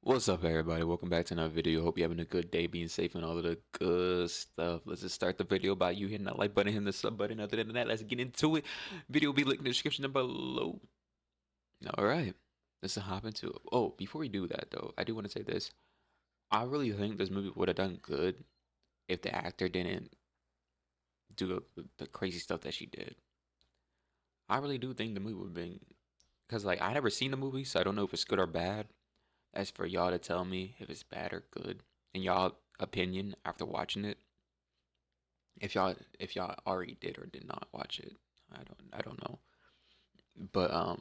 What's up, everybody? Welcome back to another video. Hope you're having a good day, being safe, and all of the good stuff. Let's just start the video by you hitting that like button, hitting the sub button. Other than that, let's get into it. Video will be linked in the description down below. All right, let's hop into it. Oh, before we do that, though, I do want to say this. I really think this movie would have done good if the actor didn't do the crazy stuff that she did. I really do think the movie would have been, because, like, I never seen the movie, so I don't know if it's good or bad. As for y'all to tell me if it's bad or good, in y'all opinion after watching it, if y'all already did or did not watch it, I don't know. But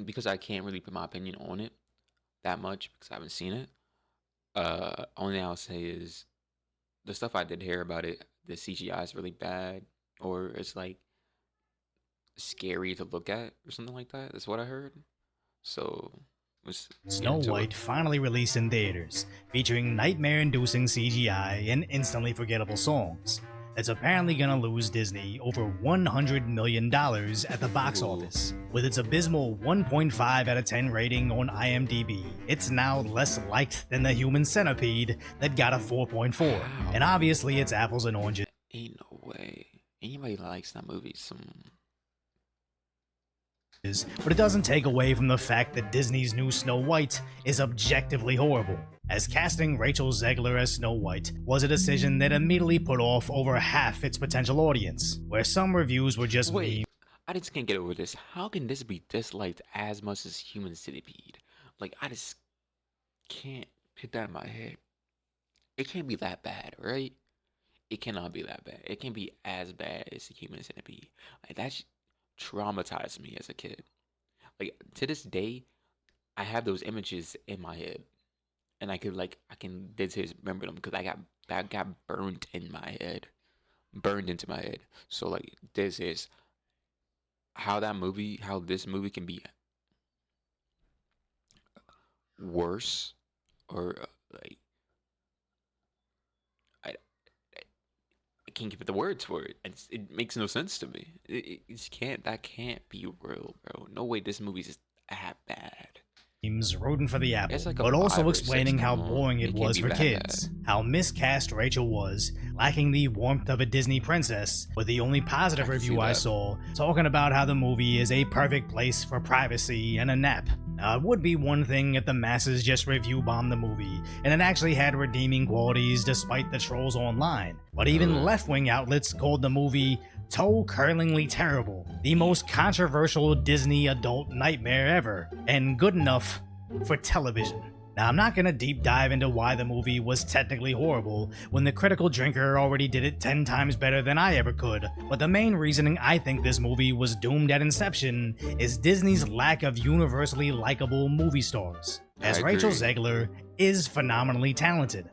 because I can't really put my opinion on it that much because I haven't seen it. Only thing I'll say is the stuff I did hear about it, the CGI is really bad, or it's like scary to look at, or something like that. That's what I heard. So let's get Snow into it. White finally released in theaters, featuring nightmare-inducing CGI and instantly forgettable songs. It's apparently gonna lose Disney over $100 million at the box Ooh. office. With its abysmal 1.5 out of 10 rating on IMDb, it's now less liked than the Human Centipede that got a 4.4. How? And obviously it's apples and oranges. Ain't no way. Anybody likes that movie? But it doesn't take away from the fact that Disney's new Snow White is objectively horrible, as casting Rachel Zegler as Snow White was a decision that immediately put off over half its potential audience, where some reviews were just Wait, I just can't get over this. How can this be disliked as much as Human Centipede? Like, I just can't put that in my head. It can't be that bad, right? It cannot be that bad. It can't be as bad as the Human Centipede. Like, that traumatized me as a kid. Like, to this day, I have those images in my head, and I can just remember them because that got burned in my head, burned into my head. So like, this is how this movie can be worse, or like, I I can't give it the words for it. It makes no sense to me. It just can't. That can't be real, bro. No way. This movie's just that bad. memes rooting for the apple, It's like a but also 5 or 6. explaining how Come on, boring it it can't was be for that kids, bad. how miscast Rachel was, lacking the warmth of a Disney princess, with the only positive I can see review I that. saw talking about how the movie is a perfect place for privacy and a nap. Now, it would be one thing if the masses just review bombed the movie, and it actually had redeeming qualities despite the trolls online, but even left-wing outlets called the movie toe-curlingly terrible, the most controversial Disney adult nightmare ever, and good enough for television. Now, I'm not gonna deep dive into why the movie was technically horrible when the critical drinker already did it 10 times better than I ever could, but the main reasoning I think this movie was doomed at inception is Disney's lack of universally likable movie stars, I as Rachel agree. Zegler is phenomenally talented.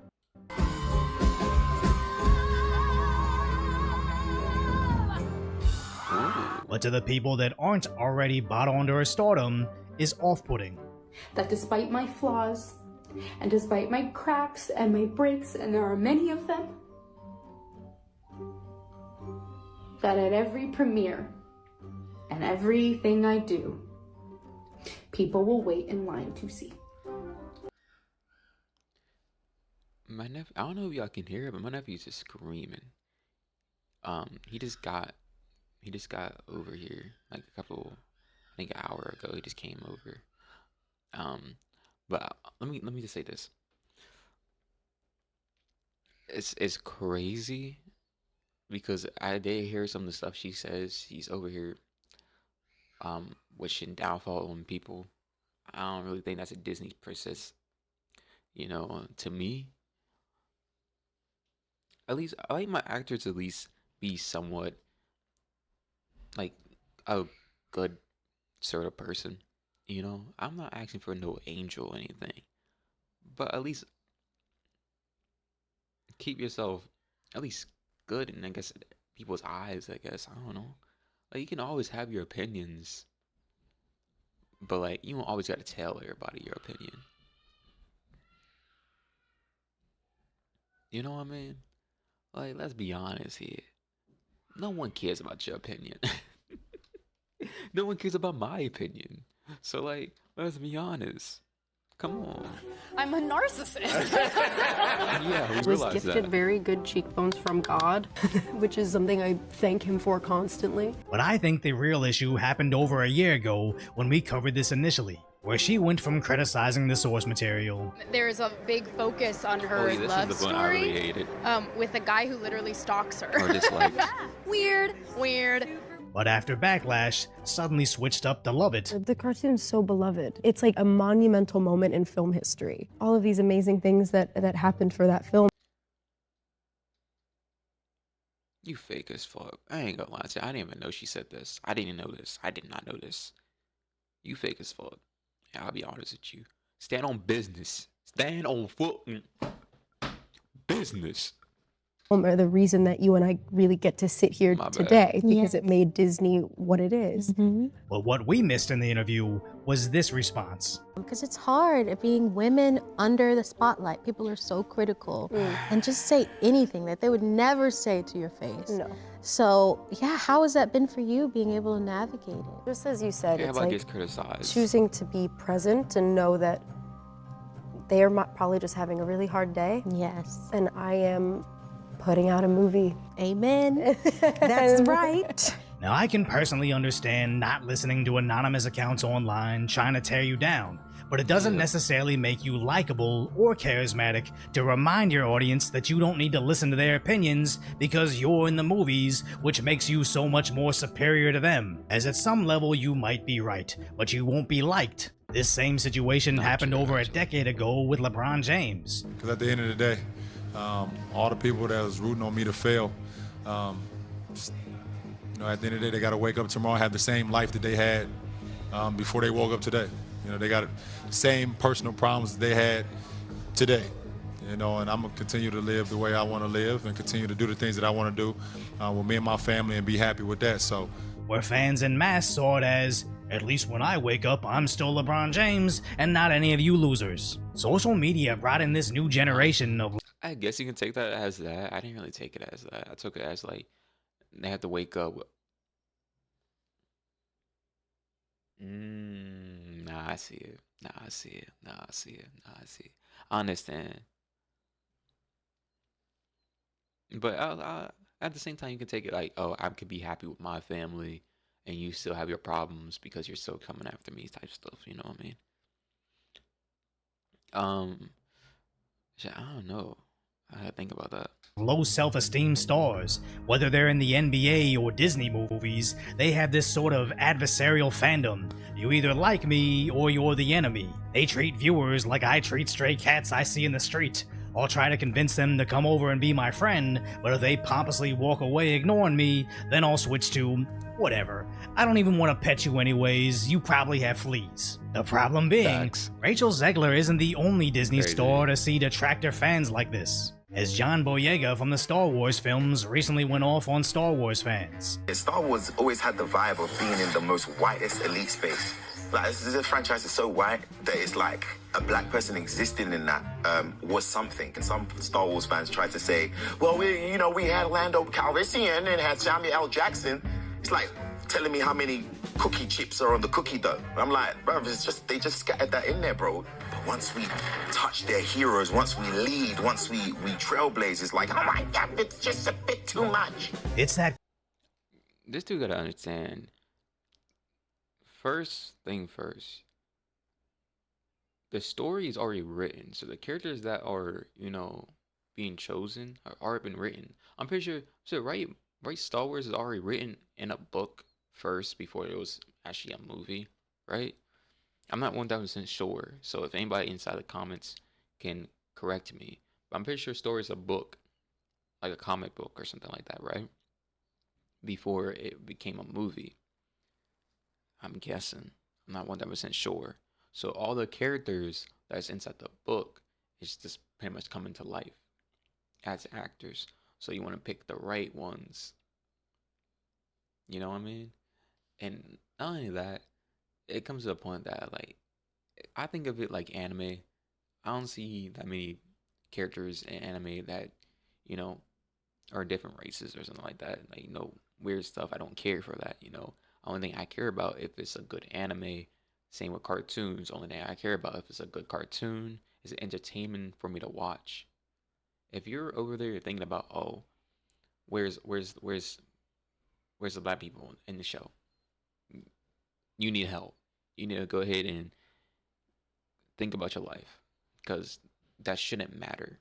Ooh. But to the people that aren't already bought onto her stardom is off-putting. That despite my flaws, and despite my cracks and my breaks, and there are many of them, that at every premiere and everything I do, people will wait in line to see. My nephew, I don't know if y'all can hear it, but my nephew's just screaming. He just got over here like I think an hour ago. He just came over. But let me just say this. It's crazy because I did hear some of the stuff she says. She's over here, wishing downfall on people. I don't really think that's a Disney princess. To me, at least I like my actors to at least be somewhat like a good sort of person. I'm not asking for no angel or anything, but at least keep yourself at least good in, I guess, people's eyes. I guess, I don't know. Like, you can always have your opinions, but like, you don't always got to tell everybody your opinion. You know what I mean? Like, let's be honest here. No one cares about your opinion. No one cares about my opinion. So like, let's be honest. Come on. I'm a narcissist. Yeah, we was realize gifted that. very good cheekbones from God, which is something I thank him for constantly. But I think the real issue happened over a year ago when we covered this initially, where she went from criticizing the source material There's a big focus on her Oh, yeah, this love is the one I really story hated. with a guy who literally stalks her. Or disliked. Weird. but after Backlash, suddenly switched up to love it. The cartoon's so beloved. It's like a monumental moment in film history. All of these amazing things that happened for that film. You fake as fuck. I ain't gonna lie to you. I didn't even know she said this. I didn't know this. I did not know this. You fake as fuck. Yeah, I'll be honest with you. Stand on business. Stand on fucking business. Are the reason that you and I really get to sit here My bad. today because it made Disney what it is. But what we missed in the interview was this response. Because it's hard being women under the spotlight. People are so critical and just say anything that they would never say to your face. No. So, yeah, how has that been for you being able to navigate it? Just as you said, it's Everybody like gets criticized. choosing to be present and know that they are probably just having a really hard day. Yes. And I am putting out a movie. Amen. That's right. Now, I can personally understand not listening to anonymous accounts online trying to tear you down, but it doesn't necessarily make you likable or charismatic to remind your audience that you don't need to listen to their opinions because you're in the movies, which makes you so much more superior to them. As at some level you might be right, but you won't be liked. This same situation happened over a decade ago with LeBron James. Because at the end of the day, all the people that was rooting on me to fail, at the end of the day, they got to wake up tomorrow and have the same life that they had before they woke up today. They got the same personal problems that they had today. And I'm going to continue to live the way I want to live and continue to do the things that I want to do with me and my family and be happy with that. So, where fans en masse saw it as, at least when I wake up, I'm still LeBron James and not any of you losers. Social media brought in this new generation of... I guess you can take that as that. I didn't really take it as that. I took it as like they have to wake up. Nah, I see it. Nah, I see it. Nah, I see it. Nah, I see it. I understand. But at the same time, you can take it like, oh, I could be happy with my family, and you still have your problems because you're still coming after me, type stuff. You know what I mean? Shit, I don't know. I gotta think about that. Low self-esteem stars, whether they're in the NBA or Disney movies, they have this sort of adversarial fandom. You either like me or you're the enemy. They treat viewers like I treat stray cats I see in the street. I'll try to convince them to come over and be my friend, but if they pompously walk away ignoring me, then I'll switch to whatever. I don't even want to pet you anyways, you probably have fleas. The problem being, Facts. Rachel Zegler isn't the only Disney Crazy. star to see detractor fans like this, as John Boyega from the Star Wars films recently went off on Star Wars fans. Star Wars always had the vibe of being in the most whitest elite space. Like, this franchise is so white that it's like a black person existing in that was something. And some Star Wars fans tried to say, well, we had Lando Calrissian and had Samuel L. Jackson. It's like telling me how many cookie chips are on the cookie dough. I'm like, bro, they just scattered that in there, bro. But once we touch their heroes, once we lead, once we trailblaze, it's like, oh my God, it's just a bit too much. It's that This dude gotta understand. First thing first, the story is already written, so the characters that are, being chosen are already been written. I'm pretty sure. So right, Star Wars is already written in a book first before it was actually a movie, right? I'm not 1000% sure, so if anybody inside the comments can correct me, but I'm pretty sure story is a book, like a comic book or something like that, right? Before it became a movie. I'm guessing. I'm not 1000% sure. So all the characters that's inside the book is just pretty much coming to life as actors. So you want to pick the right ones. You know what I mean? And not only that, it comes to a point that, like, I think of it like anime. I don't see that many characters in anime that, are different races or something like that. Like, weird stuff. I don't care for that, Only thing I care about if it's a good anime Same with cartoons. Only thing I care about if it's a good cartoon, is it entertainment for me to watch. If you're over there thinking about, oh, where's the black people in the show? You need help. You need to go ahead and think about your life, because that shouldn't matter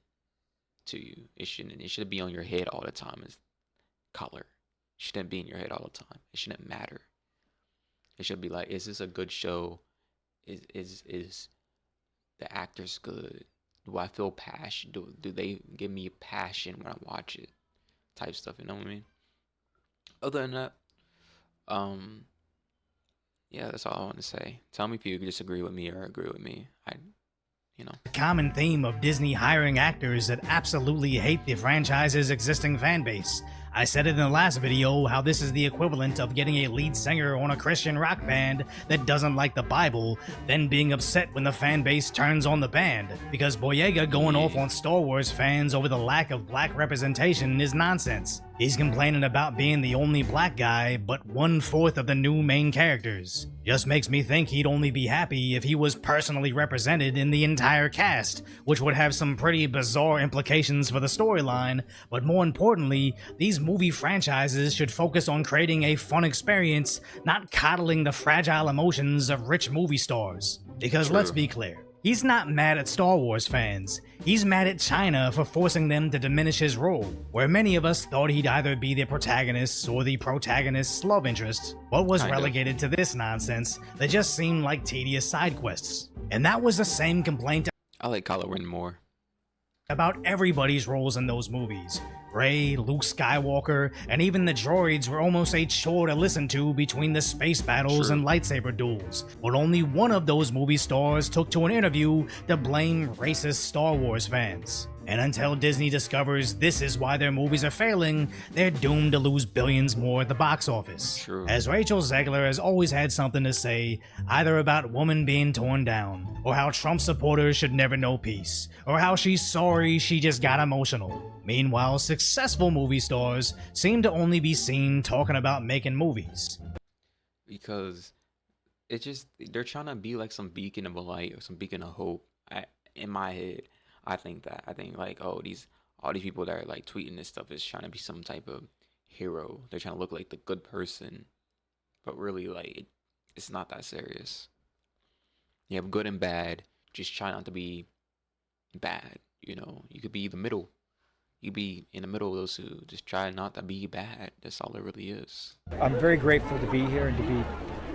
to you. It shouldn't. It should be on your head all the time. Is color. It shouldn't be in your head all the time. It shouldn't matter. It should be like, is this a good show? Is the actors good? Do I feel passion? Do they give me passion when I watch it? Type stuff. You know what I mean? Other than that, yeah, that's all I want to say. Tell me if you disagree with me or agree with me. The common theme of Disney hiring actors that absolutely hate the franchise's existing fan base. I said it in the last video how this is the equivalent of getting a lead singer on a Christian rock band that doesn't like the Bible, then being upset when the fan base turns on the band, because Boyega going off on Star Wars fans over the lack of black representation is nonsense. He's complaining about being the only black guy, but 1/4 of the new main characters. Just makes me think he'd only be happy if he was personally represented in the entire cast, which would have some pretty bizarre implications for the storyline, but more importantly, these movie franchises should focus on creating a fun experience, not coddling the fragile emotions of rich movie stars. Because let's be clear, he's not mad at Star Wars fans. He's mad at China for forcing them to diminish his role, where many of us thought he'd either be the protagonist or the protagonist's love interest. What was relegated to this nonsense that just seemed like tedious side quests. And that was the same complaint I like Kylo Ren more. about everybody's roles in those movies. Rey, Luke Skywalker, and even the droids were almost a chore to listen to between the space battles and lightsaber duels. But only one of those movie stars took to an interview to blame racist Star Wars fans. And until Disney discovers this is why their movies are failing, they're doomed to lose billions more at the box office. True. As Rachel Zegler has always had something to say, either about women being torn down, or how Trump supporters should never know peace, or how she's sorry she just got emotional. Meanwhile, successful movie stars seem to only be seen talking about making movies. Because it just, they're trying to be like some beacon of a light or some beacon of hope. In my head, I think like, oh, all these people that are like tweeting this stuff is trying to be some type of hero. They're trying to look like the good person, but really, like, it's not that serious. You have good and bad. Just try not to be bad. You know, you could be the middle. You be in the middle of those two. Just try not to be bad. That's all it really is. I'm very grateful to be here and to be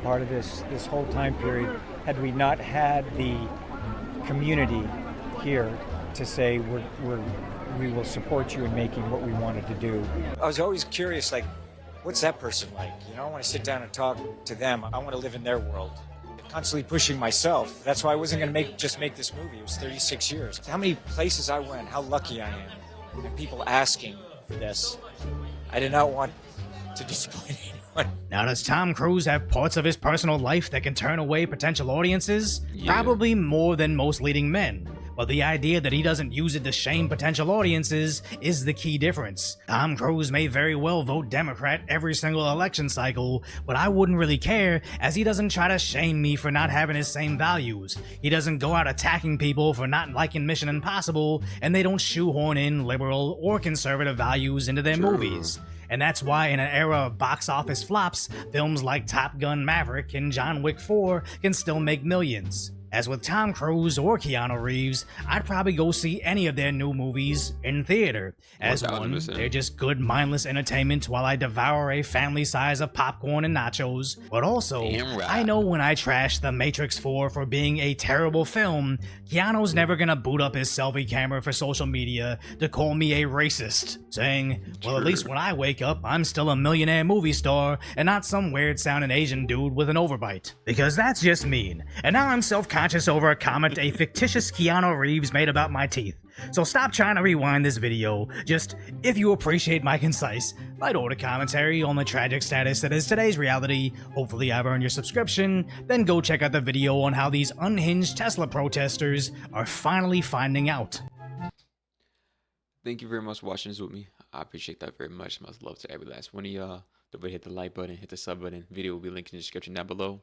part of this whole time period. Had we not had the community here to say we will support you in making what we wanted to do. I was always curious, like, what's that person like? You know, I want to sit down and talk to them. I want to live in their world. Constantly pushing myself. That's why I wasn't going to just make this movie. It was 36 years. How many places I went, how lucky I am. And people asking for this. I did not want to disappoint anyone. Now, does Tom Cruise have parts of his personal life that can turn away potential audiences? Yeah. Probably more than most leading men. But the idea that he doesn't use it to shame potential audiences is the key difference. Tom Cruise may very well vote Democrat every single election cycle, but I wouldn't really care, as he doesn't try to shame me for not having his same values. He doesn't go out attacking people for not liking Mission Impossible, and they don't shoehorn in liberal or conservative values into their movies. And that's why in an era of box office flops, films like Top Gun Maverick and John Wick 4 can still make millions. As with Tom Cruise or Keanu Reeves, I'd probably go see any of their new movies in theater. As one, 1000%. they're just good mindless entertainment while I devour a family size of popcorn and nachos. But also, Damn right. I know when I trash The Matrix 4 for being a terrible film, Keanu's never gonna boot up his selfie camera for social media to call me a racist, saying, well, at least when I wake up, I'm still a millionaire movie star and not some weird sounding Asian dude with an overbite. Because that's just mean. And now I'm self-conscious over a comment a fictitious Keanu Reeves made about my teeth. So stop trying to rewind this video. Just, if you appreciate my concise, light order commentary on the tragic status that is today's reality, hopefully I've earned your subscription, then go check out the video on how these unhinged Tesla protesters are finally finding out. Thank you very much for watching this with me. I appreciate that very much. Much love to every last one of y'all. Don't forget to hit the like button, hit the sub button. Video will be linked in the description down below.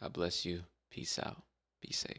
God bless you. Peace out. Be safe.